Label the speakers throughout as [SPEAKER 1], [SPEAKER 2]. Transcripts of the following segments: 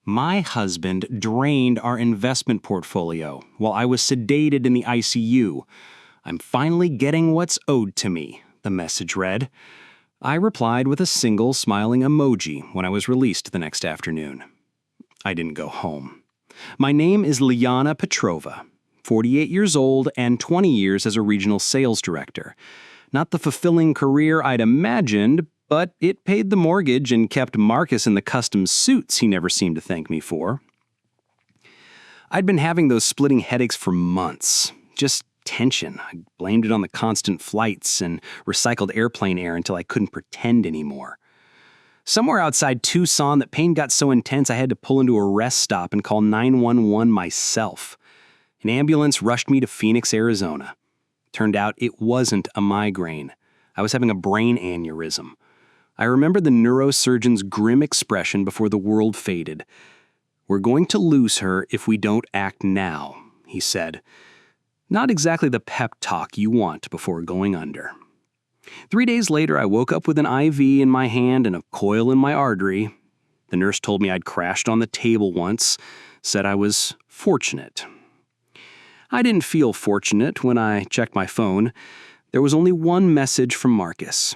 [SPEAKER 1] My husband drained our investment portfolio while I was sedated in the ICU. I'm finally getting what's owed to me, the message read. I replied with a single smiling emoji when I was released the next afternoon. I didn't go home. My name is Lena Petrova, 48 years old and 20 years as a regional sales director. Not the fulfilling career I'd imagined, but it paid the mortgage and kept Marcus in the custom suits he never seemed to thank me for. I'd been having those splitting headaches for months. Just tension. I blamed it on the constant flights and recycled airplane air until I couldn't pretend anymore. Somewhere outside Tucson, the pain got so intense I had to pull into a rest stop and call 911 myself. An ambulance rushed me to Phoenix, Arizona. Turned out it wasn't a migraine. I was having a brain aneurysm. I remember the neurosurgeon's grim expression before the world faded. "We're going to lose her if we don't act now," he said. Not exactly the pep talk you want before going under. 3 days later, I woke up with an IV in my hand and a coil in my artery. The nurse told me I'd crashed on the table once, said I was fortunate. I didn't feel fortunate when I checked my phone. There was only one message from Marcus.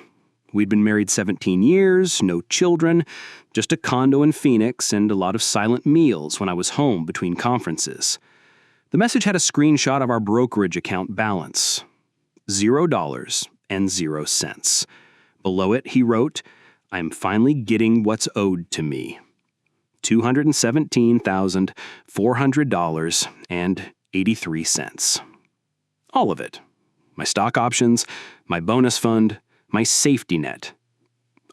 [SPEAKER 1] We'd been married 17 years, no children, just a condo in Phoenix and a lot of silent meals when I was home between conferences. The message had a screenshot of our brokerage account balance. $0.00. Below it, he wrote, "I'm finally getting what's owed to me. $217,400.83. All of it. My stock options, my bonus fund, my safety net.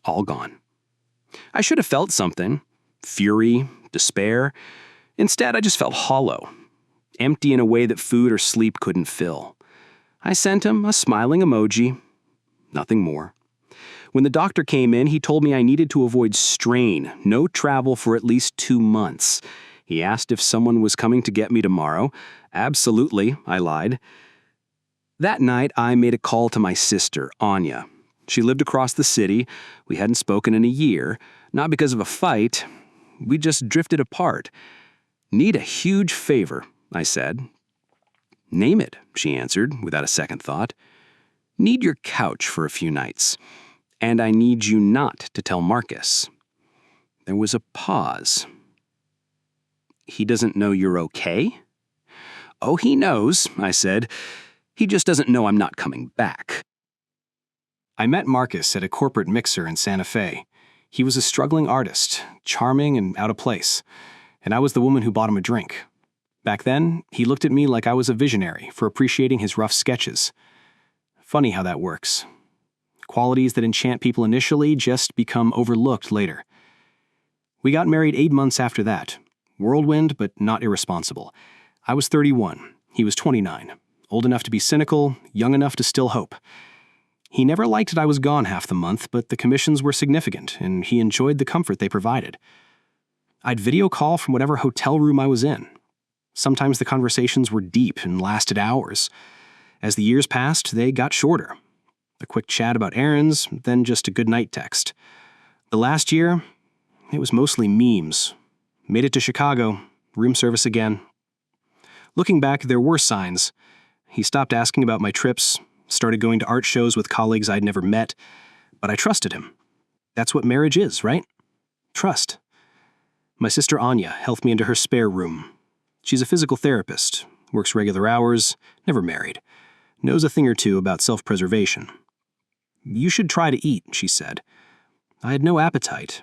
[SPEAKER 1] All gone. I should have felt something. Fury, despair. Instead, I just felt hollow. Empty in a way that food or sleep couldn't fill. I sent him a smiling emoji. Nothing more. When the doctor came in, he told me I needed to avoid strain, no travel for at least 2 months. He asked if someone was coming to get me tomorrow. Absolutely, I lied. That night, I made a call to my sister, Anya. She lived across the city. We hadn't spoken in a year, not because of a fight. We just drifted apart. "Need a huge favor," I said. "Name it," she answered, without a second thought. "Need your couch for a few nights. And I need you not to tell Marcus." There was a pause. "He doesn't know you're okay?" "Oh, he knows," I said. "He just doesn't know I'm not coming back." I met Marcus at a corporate mixer in Santa Fe. He was a struggling artist, charming and out of place, and I was the woman who bought him a drink. Back then, he looked at me like I was a visionary for appreciating his rough sketches. Funny how that works. Qualities that enchant people initially just become overlooked later. We got married 8 months after that. Whirlwind, but not irresponsible. I was 31. He was 29. Old enough to be cynical, young enough to still hope. He never liked it I was gone half the month, but the commissions were significant, and he enjoyed the comfort they provided. I'd video call from whatever hotel room I was in. Sometimes the conversations were deep and lasted hours. As the years passed, they got shorter. A quick chat about errands, then just a goodnight text. The last year, it was mostly memes. Made it to Chicago, room service again. Looking back, there were signs. He stopped asking about my trips, started going to art shows with colleagues I'd never met, but I trusted him. That's what marriage is, right? Trust. My sister Anya helped me into her spare room. She's a physical therapist, works regular hours, never married, knows a thing or two about self-preservation. "You should try to eat," she said. I had no appetite.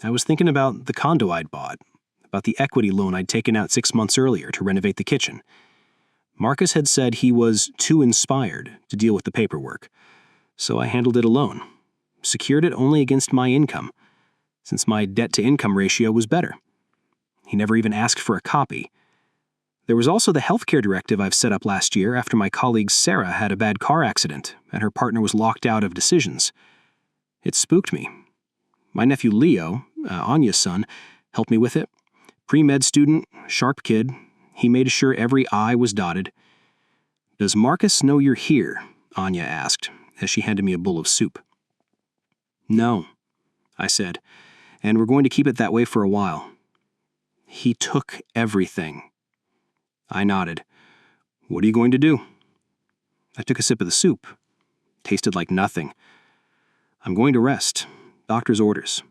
[SPEAKER 1] I was thinking about the condo I'd bought, about the equity loan I'd taken out 6 months earlier to renovate the kitchen. Marcus had said he was too inspired to deal with the paperwork, so I handled it alone, secured it only against my income, since my debt-to-income ratio was better. He never even asked for a copy. There was also the healthcare directive I've set up last year after my colleague Sarah had a bad car accident and her partner was locked out of decisions. It spooked me. My nephew Leo, Anya's son, helped me with it. Pre-med student, sharp kid. He made sure every I was dotted. "Does Marcus know you're here?" Anya asked, as she handed me a bowl of soup. "No," I said, "and we're going to keep it that way for a while." He took everything. I nodded. What are you going to do? I took a sip of the soup. Tasted like nothing. I'm going to rest. Doctor's orders.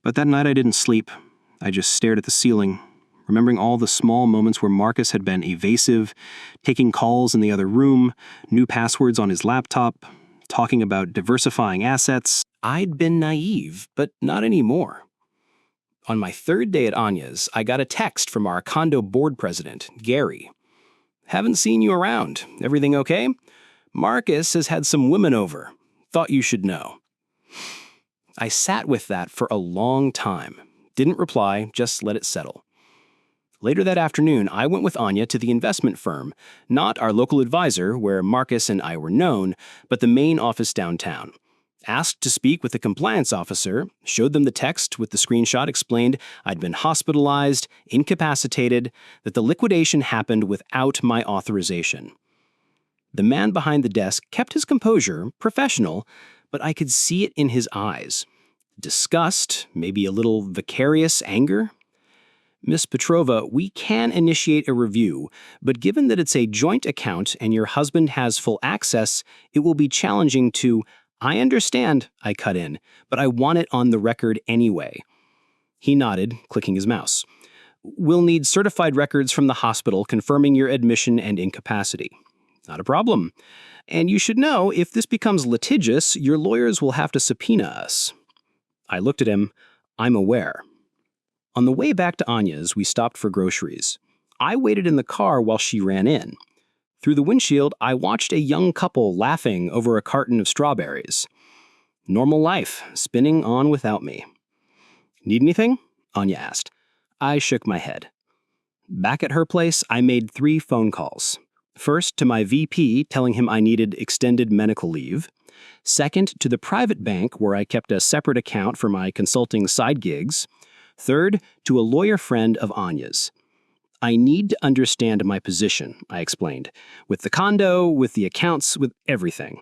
[SPEAKER 1] But that night I didn't sleep. I just stared at the ceiling, remembering all the small moments where Marcus had been evasive, taking calls in the other room, new passwords on his laptop, talking about diversifying assets. I'd been naive, but not anymore. On my third day at Anya's, I got a text from our condo board president, Gary. Haven't seen you around. Everything okay? Marcus has had some women over. Thought you should know. I sat with that for a long time. Didn't reply, just let it settle. Later that afternoon, I went with Anya to the investment firm, not our local advisor where Marcus and I were known, but the main office downtown. Asked to speak with the compliance officer, showed them the text with the screenshot, explained I'd been hospitalized, incapacitated, that the liquidation happened without my authorization. The man behind the desk kept his composure, professional, but I could see it in his eyes. Disgust, maybe a little vicarious anger. Miss Petrova, we can initiate a review, but given that it's a joint account and your husband has full access, it will be challenging to... I understand, I cut in, but I want it on the record anyway. He nodded, clicking his mouse. We'll need certified records from the hospital confirming your admission and incapacity. Not a problem. And you should know, if this becomes litigious, your lawyers will have to subpoena us. I looked at him. I'm aware. On the way back to Anya's, we stopped for groceries. I waited in the car while she ran in. Through the windshield, I watched a young couple laughing over a carton of strawberries. Normal life, spinning on without me. Need anything? Anya asked. I shook my head. Back at her place, I made 3 phone calls. First, to my VP, telling him I needed extended medical leave. Second, to the private bank, where I kept a separate account for my consulting side gigs. Third, to a lawyer friend of Anya's. I need to understand my position, I explained, with the condo, with the accounts, with everything.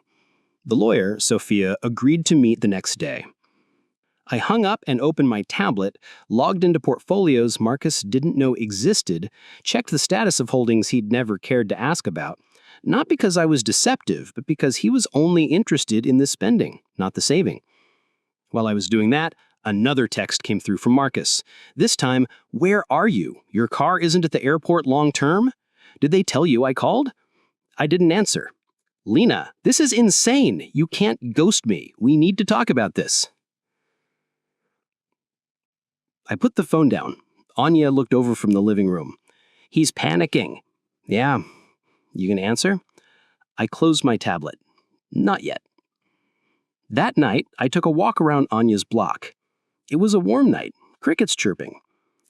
[SPEAKER 1] The lawyer, Sophia, agreed to meet the next day. I hung up and opened my tablet, logged into portfolios Marcus didn't know existed, checked the status of holdings he'd never cared to ask about, not because I was deceptive, but because he was only interested in the spending, not the saving. While I was doing that, another text came through from Marcus. This time, where are you? Your car isn't at the airport long term? Did they tell you I called? I didn't answer. Lena, this is insane. You can't ghost me. We need to talk about this. I put the phone down. Anya looked over from the living room. He's panicking. Yeah. You gonna answer? I closed my tablet. Not yet. That night, I took a walk around Anya's block. It was a warm night, crickets chirping.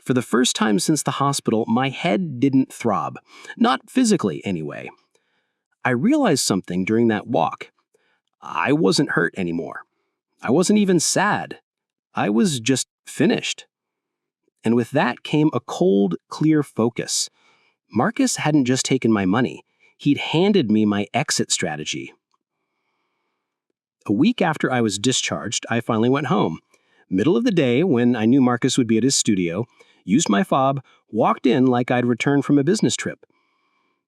[SPEAKER 1] For the first time since the hospital, my head didn't throb. Not physically, anyway. I realized something during that walk. I wasn't hurt anymore. I wasn't even sad. I was just finished. And with that came a cold, clear focus. Marcus hadn't just taken my money. He'd handed me my exit strategy. A week after I was discharged, I finally went home. Middle of the day, when I knew Marcus would be at his studio, used my fob, walked in like I'd returned from a business trip.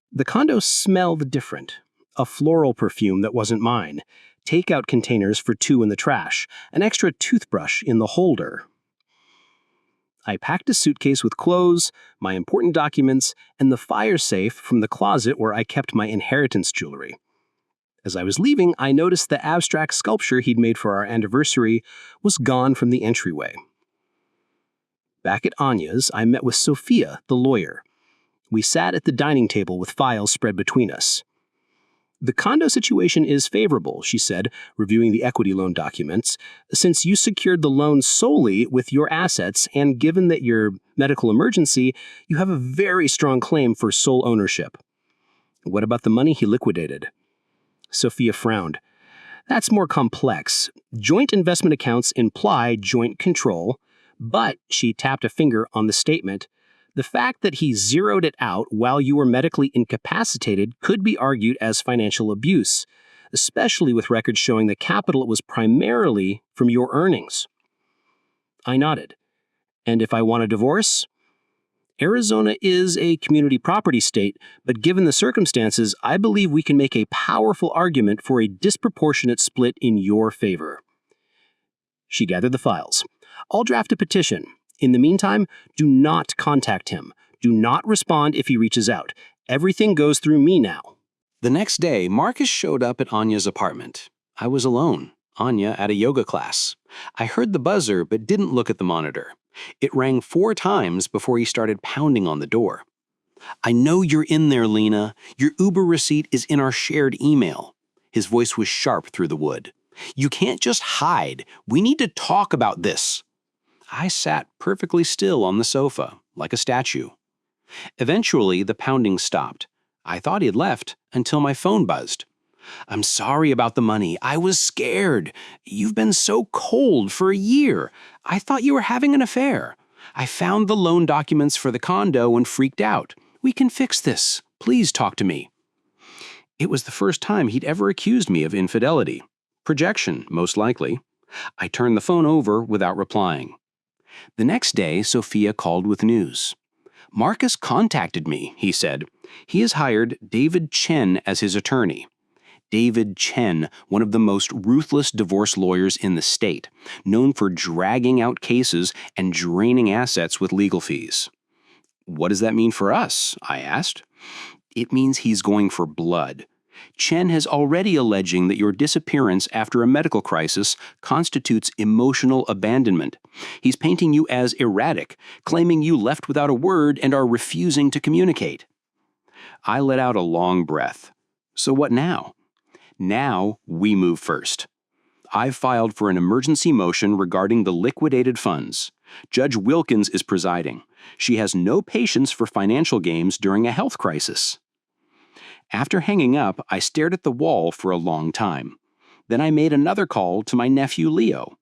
[SPEAKER 1] The condo smelled different. A floral perfume that wasn't mine, takeout containers for 2 in the trash, an extra toothbrush in the holder. I packed a suitcase with clothes, my important documents, and the fire safe from the closet where I kept my inheritance jewelry. As I was leaving, I noticed the abstract sculpture he'd made for our anniversary was gone from the entryway. Back at Anya's, I met with Sophia, the lawyer. We sat at the dining table with files spread between us. The condo situation is favorable, she said, reviewing the equity loan documents, since you secured the loan solely with your assets, and given that your medical emergency, you have a very strong claim for sole ownership. What about the money he liquidated? Sophia frowned. That's more complex. Joint investment accounts imply joint control, but she tapped a finger on the statement. The fact that he zeroed it out while you were medically incapacitated could be argued as financial abuse, especially with records showing the capital was primarily from your earnings. I nodded. And if I want a divorce? Arizona is a community property state, but given the circumstances, I believe we can make a powerful argument for a disproportionate split in your favor. She gathered the files. I'll draft a petition. In the meantime, do not contact him. Do not respond if he reaches out. Everything goes through me now. The next day, Marcus showed up at Anya's apartment. I was alone, Anya at a yoga class. I heard the buzzer but didn't look at the monitor. It rang 4 times before he started pounding on the door. "I know you're in there, Lena. Your Uber receipt is in our shared email." His voice was sharp through the wood. "You can't just hide. We need to talk about this." I sat perfectly still on the sofa, like a statue. Eventually, the pounding stopped. I thought he had left until my phone buzzed. "I'm sorry about the money. I was scared. You've been so cold for a year. I thought you were having an affair. I found the loan documents for the condo and freaked out. We can fix this. Please talk to me." It was the first time he'd ever accused me of infidelity. Projection, most likely. I turned the phone over without replying. The next day, Sophia called with news. "Marcus contacted me," he said. "He has hired David Chen as his attorney." David Chen, one of the most ruthless divorce lawyers in the state, known for dragging out cases and draining assets with legal fees. "What does that mean for us?" I asked. "It means he's going for blood. Chen is already alleging that your disappearance after a medical crisis constitutes emotional abandonment. He's painting you as erratic, claiming you left without a word and are refusing to communicate." I let out a long breath. So what now? Now we move first. I've filed for an emergency motion regarding the liquidated funds. Judge Wilkins is presiding. She has no patience for financial games during a health crisis. After hanging up, I stared at the wall for a long time. Then I made another call to my nephew Leo.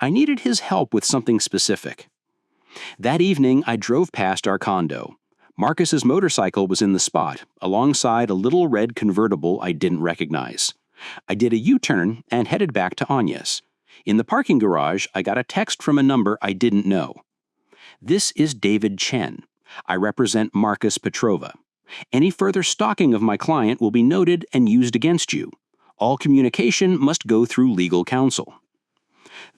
[SPEAKER 1] I needed his help with something specific. That evening, I drove past our condo. Marcus's motorcycle was in the spot, alongside a little red convertible I didn't recognize. I did a U-turn and headed back to Anya's. In the parking garage, I got a text from a number I didn't know. "This is David Chen. I represent Marcus Petrova. Any further stalking of my client will be noted and used against you. All communication must go through legal counsel."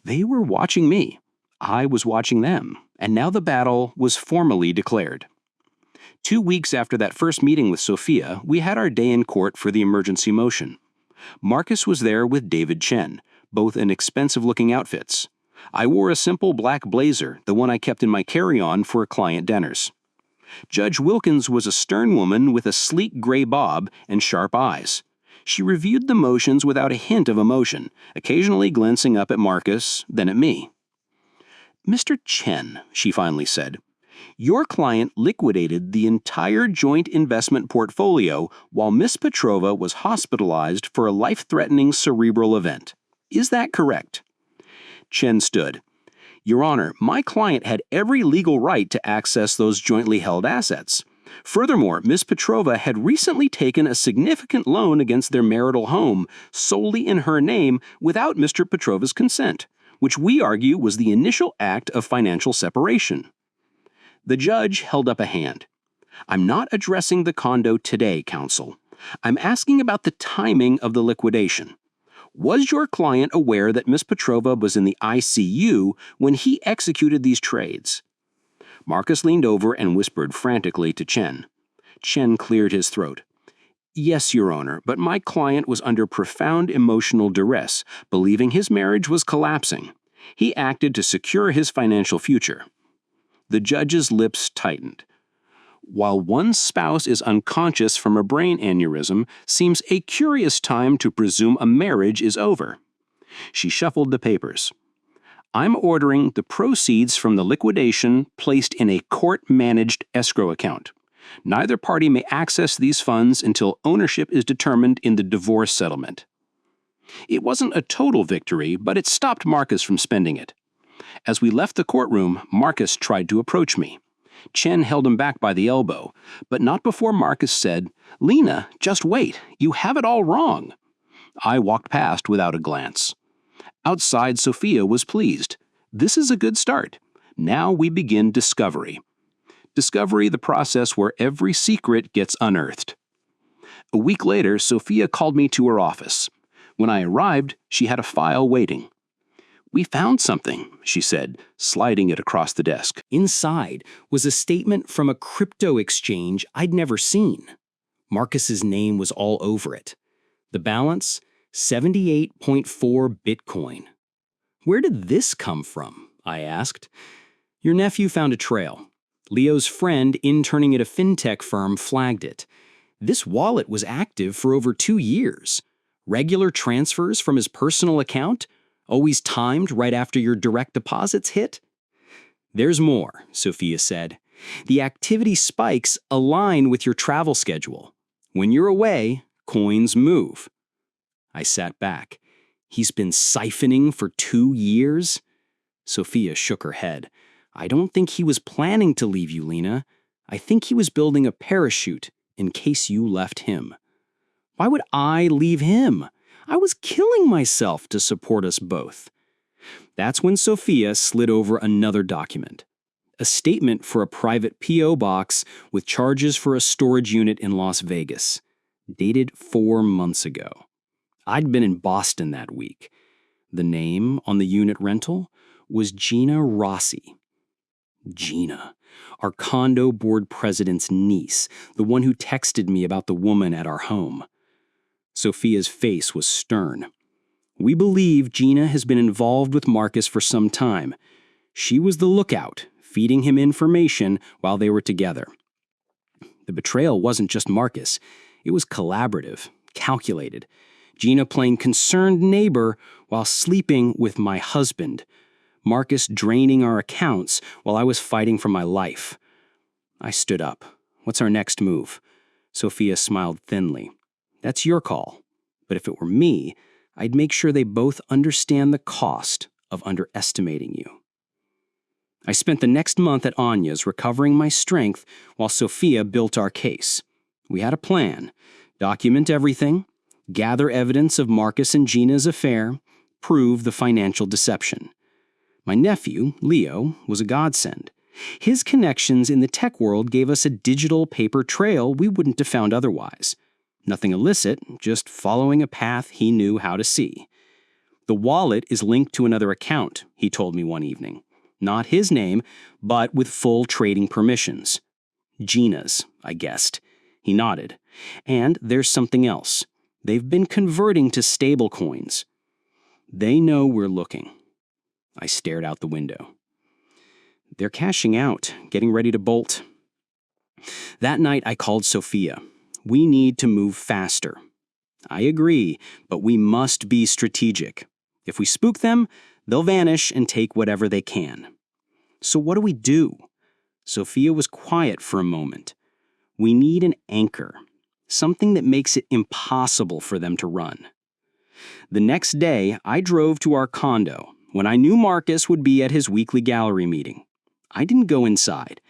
[SPEAKER 1] They were watching me. I was watching them, and now the battle was formally declared. 2 weeks after that first meeting with Sophia, we had our day in court for the emergency motion. Marcus was there with David Chen, both in expensive-looking outfits. I wore a simple black blazer, the one I kept in my carry-on for client dinners. Judge Wilkins was a stern woman with a sleek gray bob and sharp eyes. She reviewed the motions without a hint of emotion, occasionally glancing up at Marcus, then at me. "Mr. Chen," she finally said, "your client liquidated the entire joint investment portfolio while Miss Petrova was hospitalized for a life-threatening cerebral event. Is that correct?" Chen stood. "Your Honor, my client had every legal right to access those jointly held assets. Furthermore, Miss Petrova had recently taken a significant loan against their marital home solely in her name without Mr. Petrova's consent, which we argue was the initial act of financial separation." The judge held up a hand. "I'm not addressing the condo today, counsel. I'm asking about the timing of the liquidation. Was your client aware that Miss Petrova was in the ICU when he executed these trades?" Marcus leaned over and whispered frantically to Chen. Chen cleared his throat. "Yes, Your Honor, but my client was under profound emotional duress, believing his marriage was collapsing. He acted to secure his financial future." The judge's lips tightened. "While one's spouse is unconscious from a brain aneurysm, seems a curious time to presume a marriage is over." She shuffled the papers. "I'm ordering the proceeds from the liquidation placed in a court-managed escrow account. Neither party may access these funds until ownership is determined in the divorce settlement." It wasn't a total victory, but it stopped Marcus from spending it. As we left the courtroom, Marcus tried to approach me. Chen held him back by the elbow, but not before Marcus said, "Lena, just wait. You have it all wrong." I walked past without a glance. Outside, Sophia was pleased. This is a good start. Now we begin discovery. Discovery, the process where every secret gets unearthed. A week later, Sophia called me to her office. When I arrived, she had a file waiting. "We found something," she said, sliding it across the desk. Inside was a statement from a crypto exchange I'd never seen. Marcus's name was all over it. The balance, 78.4 Bitcoin. "Where did this come from?" I asked. "Your nephew found a trail. Leo's friend interning at a fintech firm flagged it. This wallet was active for over 2 years. Regular transfers from his personal account, always timed right after your direct deposits hit." "There's more," Sophia said. "The activity spikes align with your travel schedule. When you're away, coins move." I sat back. "He's been siphoning for 2 years?" Sophia shook her head. "I don't think he was planning to leave you, Lena. I think he was building a parachute in case you left him." "Why would I leave him? I was killing myself to support us both." That's when Sophia slid over another document. A statement for a private P.O. box with charges for a storage unit in Las Vegas, dated 4 months ago. I'd been in Boston that week. The name on the unit rental was Gina Rossi. Gina, our condo board president's niece, the one who texted me about the woman at our home. Sophia's face was stern. "We believe Gina has been involved with Marcus for some time. She was the lookout, feeding him information while they were together. The betrayal wasn't just Marcus. It was collaborative, calculated. Gina playing concerned neighbor while sleeping with my husband. Marcus draining our accounts while I was fighting for my life." I stood up. "What's our next move?" Sophia smiled thinly. "That's your call. But if it were me, I'd make sure they both understand the cost of underestimating you." I spent the next month at Anya's recovering my strength while Sophia built our case. We had a plan. Document everything, gather evidence of Marcus and Gina's affair, prove the financial deception. My nephew, Leo, was a godsend. His connections in the tech world gave us a digital paper trail we wouldn't have found otherwise. Nothing illicit, just following a path he knew how to see. "The wallet is linked to another account," he told me one evening. Not his name, but with full trading permissions. "Gina's," I guessed. He nodded. "And there's something else. They've been converting to stable coins. They know we're looking." I stared out the window. "They're cashing out, getting ready to bolt." That night I called Sophia. "We need to move faster." "I agree, but we must be strategic. If we spook them, they'll vanish and take whatever they can." "So what do we do?" Sophia was quiet for a moment. "We need an anchor, something that makes it impossible for them to run." The next day, I drove to our condo when I knew Marcus would be at his weekly gallery meeting. I didn't go inside.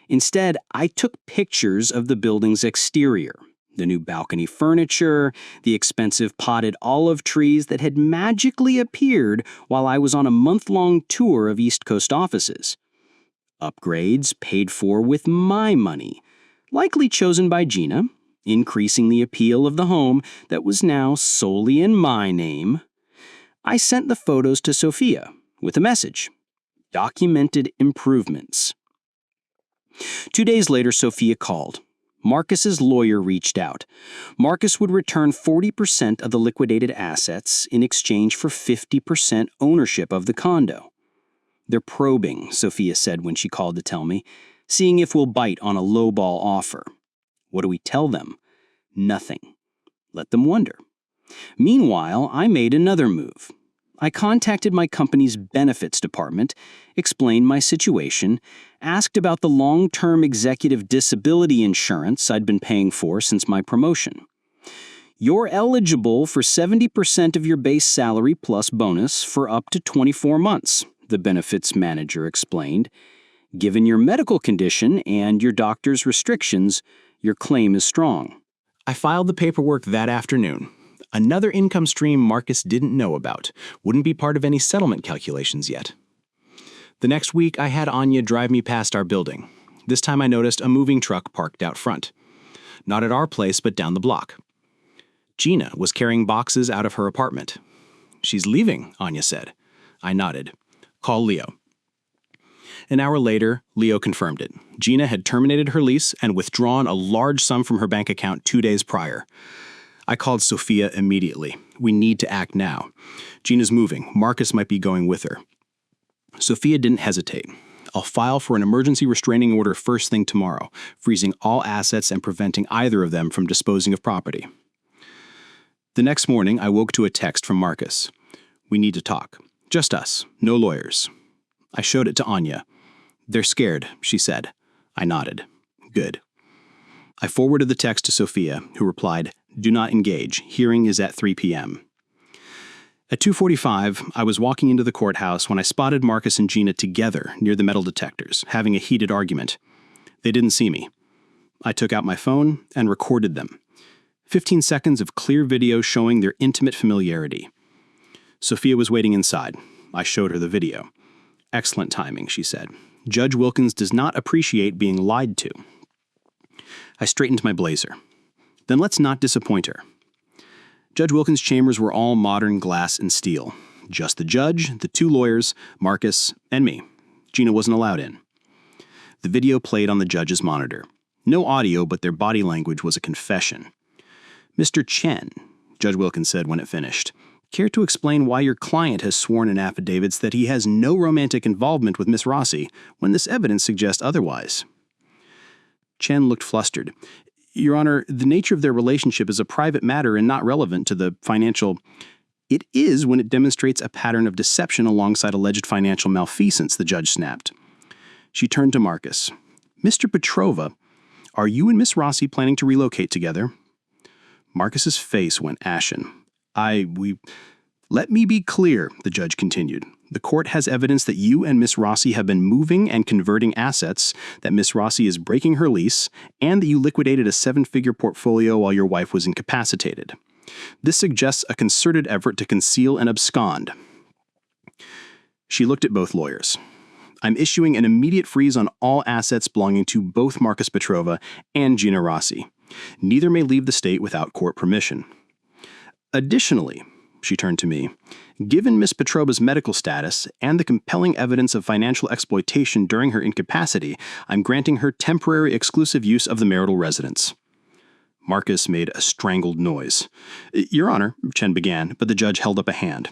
[SPEAKER 1] Instead, I took pictures of the building's exterior, the new balcony furniture, the expensive potted olive trees that had magically appeared while I was on a month-long tour of East Coast offices. Upgrades paid for with my money, likely chosen by Gina, increasing the appeal of the home that was now solely in my name. I sent the photos to Sophia with a message: "Documented improvements." 2 days later, Sophia called. Marcus's lawyer reached out. Marcus would return 40% of the liquidated assets in exchange for 50% ownership of the condo. "They're probing," Sophia said when she called to tell me, "seeing if we'll bite on a lowball offer." What do we tell them? Nothing. Let them wonder. Meanwhile, I made another move. I contacted my company's benefits department, explained my situation, asked about the long-term executive disability insurance I'd been paying for since my promotion. "You're eligible for 70% of your base salary plus bonus for up to 24 months, the benefits manager explained. "Given your medical condition and your doctor's restrictions, your claim is strong." I filed the paperwork that afternoon. Another income stream Marcus didn't know about, wouldn't be part of any settlement calculations yet. The next week, I had Anya drive me past our building.
[SPEAKER 2] This time I noticed a moving truck parked out front. Not at our place, but down the block. Gina was carrying boxes out of her apartment. "She's leaving," Anya said. I nodded. "Call Leo." An hour later, Leo confirmed it. Gina had terminated her lease and withdrawn a large sum from her bank account 2 days prior. I called Sophia immediately. "We need to act now. Gina's moving. Marcus might be going with her." Sophia didn't hesitate. "I'll file for an emergency restraining order first thing tomorrow, freezing all assets and preventing either of them from disposing of property." The next morning, I woke to a text from Marcus. "We need to talk. Just us. No lawyers." I showed it to Anya. "They're scared," she said. I nodded. "Good." I forwarded the text to Sophia, who replied, "Do not engage. Hearing is at 3 p.m. At 2:45, I was walking into the courthouse when I spotted Marcus and Gina together near the metal detectors, having a heated argument. They didn't see me. I took out my phone and recorded them. 15 seconds of clear video showing their intimate familiarity. Sophia was waiting inside. I showed her the video. "Excellent timing," she said. "Judge Wilkins does not appreciate being lied to." I straightened my blazer. "Then let's not disappoint her." Judge Wilkins' chambers were all modern glass and steel. Just the judge, the 2 lawyers, Marcus, and me. Gina wasn't allowed in. The video played on the judge's monitor. No audio, but their body language was a confession. "Mr. Chen," Judge Wilkins said when it finished, "care to explain why your client has sworn in affidavits that he has no romantic involvement with Miss Rossi when this evidence suggests otherwise?" Chen looked flustered. "Your Honor, the nature of their relationship is a private matter and not relevant to the financial—" "It is when it demonstrates a pattern of deception alongside alleged financial malfeasance," the judge snapped. She turned to Marcus. "Mr. Petrova, are you and Miss Rossi planning to relocate together?" Marcus's face went ashen. "Let me be clear," the judge continued. "The court has evidence that you and Miss Rossi have been moving and converting assets, that Miss Rossi is breaking her lease, and that you liquidated a 7-figure portfolio while your wife was incapacitated. This suggests a concerted effort to conceal and abscond." She looked at both lawyers. "I'm issuing an immediate freeze on all assets belonging to both Marcus Petrova and Gina Rossi. Neither may leave the state without court permission. Additionally," she turned to me, "given Miss Petrova's medical status and the compelling evidence of financial exploitation during her incapacity, I'm granting her temporary exclusive use of the marital residence." Marcus made a strangled noise. "Your Honor," Chen began, but the judge held up a hand.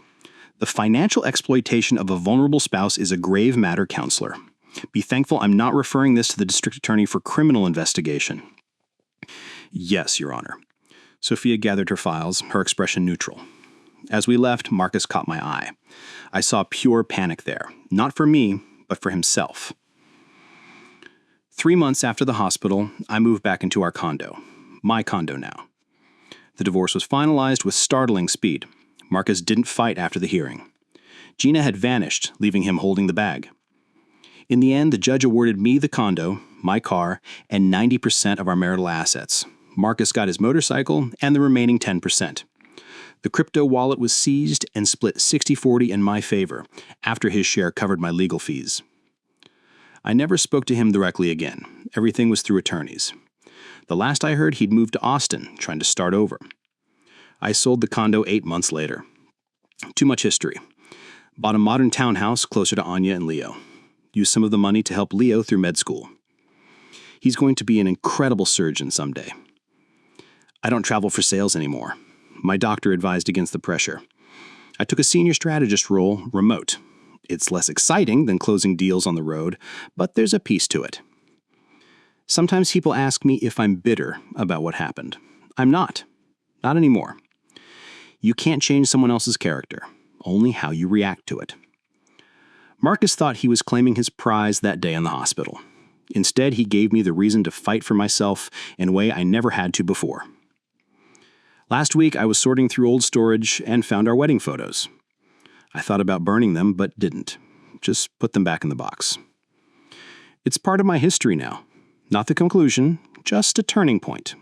[SPEAKER 2] "The financial exploitation of a vulnerable spouse is a grave matter, counselor. Be thankful I'm not referring this to the district attorney for criminal investigation." "Yes, Your Honor." Sophia gathered her files, her expression neutral. As we left, Marcus caught my eye. I saw pure panic there, not for me, but for himself. 3 months after the hospital, I moved back into our condo. My condo now. The divorce was finalized with startling speed. Marcus didn't fight after the hearing. Gina had vanished, leaving him holding the bag. In the end, the judge awarded me the condo, my car, and 90% of our marital assets. Marcus got his motorcycle and the remaining 10%. The crypto wallet was seized and split 60-40 in my favor, after his share covered my legal fees. I never spoke to him directly again. Everything was through attorneys. The last I heard, he'd moved to Austin, trying to start over. I sold the condo 8 months later. Too much history. Bought a modern townhouse closer to Anya and Leo. Used some of the money to help Leo through med school. He's going to be an incredible surgeon someday. I don't travel for sales anymore. My doctor advised against the pressure. I took a senior strategist role, remote. It's less exciting than closing deals on the road, but there's a piece to it. Sometimes people ask me if I'm bitter about what happened. I'm not. Not anymore. You can't change someone else's character, only how you react to it. Marcus thought he was claiming his prize that day in the hospital. Instead, he gave me the reason to fight for myself in a way I never had to before. Last week, I was sorting through old storage and found our wedding photos. I thought about burning them, but didn't. Just put them back in the box. It's part of my history now. Not the conclusion, just a turning point.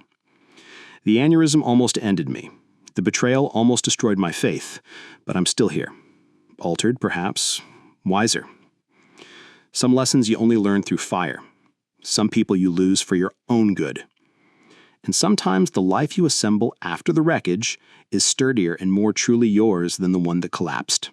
[SPEAKER 2] The aneurysm almost ended me. The betrayal almost destroyed my faith, but I'm still here. Altered, perhaps. Wiser. Some lessons you only learn through fire.
[SPEAKER 1] Some people you lose for your own good. And sometimes the life you assemble after the wreckage is sturdier and more truly yours than the one that collapsed.